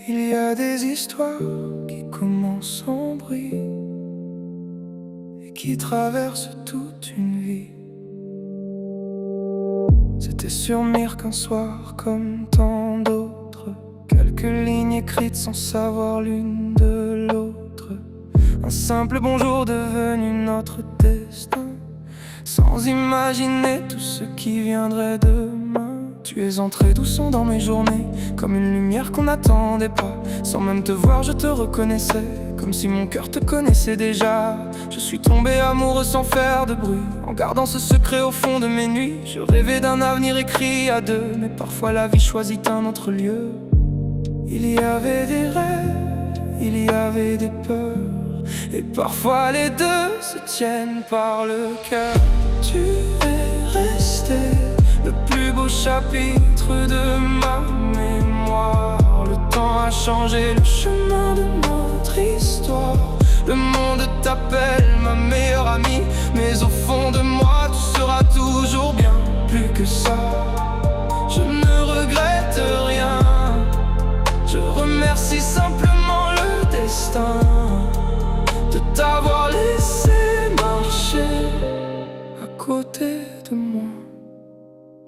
Il y a des histoires qui commencent en bruit et qui traversent toute une vie. C'était sur Mire qu'un soir comme tant d'autres, quelques lignes écrites sans savoir l'une de l'autre, un simple bonjour devenu notre destin, sans imaginer tout ce qui viendrait demain. Tu es entré doucement dans mes journées, comme une lumière qu'on n'attendait pas. Sans même te voir, je te reconnaissais, comme si mon cœur te connaissait déjà. Je suis tombé amoureux sans faire de bruit, en gardant ce secret au fond de mes nuits. Je rêvais d'un avenir écrit à deux, mais parfois la vie choisit un autre lieu. Il y avait des rêves, il y avait des peurs, et parfois les deux se tiennent par le cœur. Tu es resté le plus beau chapitre de ma mémoire. Le temps a changé le chemin de notre histoire. Le monde t'appelle ma meilleure amie, mais au fond de moi tout sera toujours bien. Plus que ça, je ne regrette rien. Je remercie simplement le destin de t'avoir laissé marcher à côté de moi.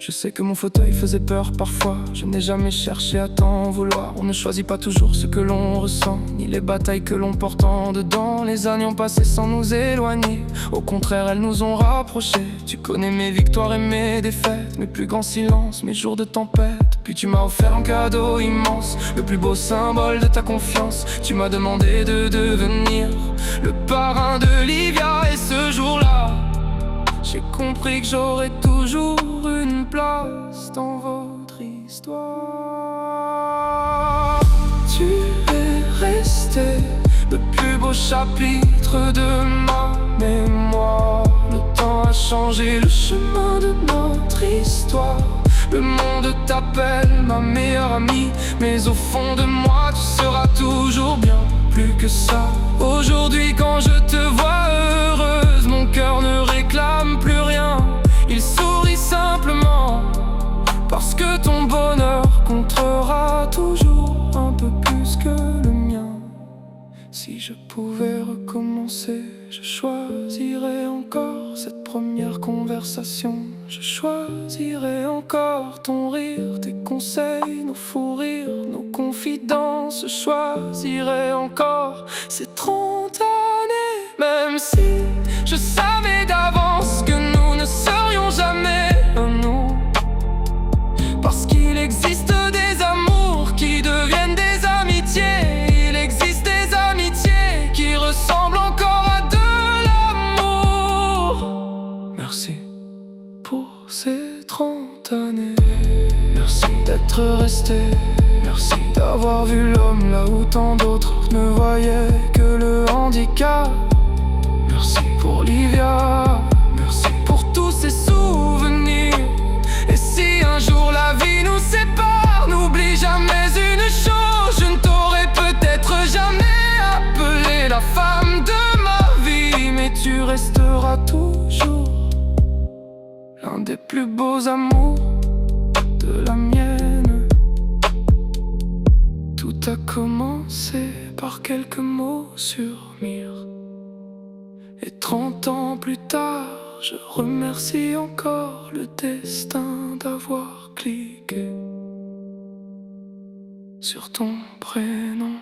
Je sais que mon fauteuil faisait peur parfois, je n'ai jamais cherché à t'en vouloir. On ne choisit pas toujours ce que l'on ressent, ni les batailles que l'on porte en dedans. Les années ont passé sans nous éloigner, au contraire elles nous ont rapprochés. Tu connais mes victoires et mes défaites, mes plus grands silences, mes jours de tempête. Puis tu m'as offert un cadeau immense, le plus beau symbole de ta confiance. Tu m'as demandé de devenir le parrain de Livia, et ce jour-là j'ai compris que j'aurais toujours une place dans votre histoire. Tu es resté le plus beau chapitre de ma mémoire. Le temps a changé le chemin de notre histoire. Le monde t'appelle ma meilleure amie, mais au fond de moi tu seras toujours bien. Plus que ça, aujourd'hui quand je te vois heureuse, mon cœur ne réclame plus rien. Il sourit simplement, parce que ton bonheur comptera toujours un peu plus que le mien. Si je pouvais recommencer, je choisirais encore cette première conversation. Je choisirais encore ton rire, tes conseils, nos fous rires, nos confidences. Je choisirais encore ces 30 années, même si je savais d'avance que nous ne serions jamais un nous. Parce qu'il existe des amours qui deviennent des amitiés. Il existe des amitiés qui ressemblent encore à de l'amour. Merci pour ces 30 années. Merci d'être resté. Merci d'avoir vu l'homme là où tant d'autres ne voyaient que le handicap. Merci pour Livia. Merci pour tous ces souvenirs. Et si un jour la vie nous sépare, n'oublie jamais une chose: je ne t'aurais peut-être jamais appelé la femme de ma vie, mais tu resteras toujours l'un des plus beaux amours de la mienne. Tout a commencé par quelques mots sur Mire, et 30 ans plus tard, je remercie encore le destin d'avoir cliqué sur ton prénom.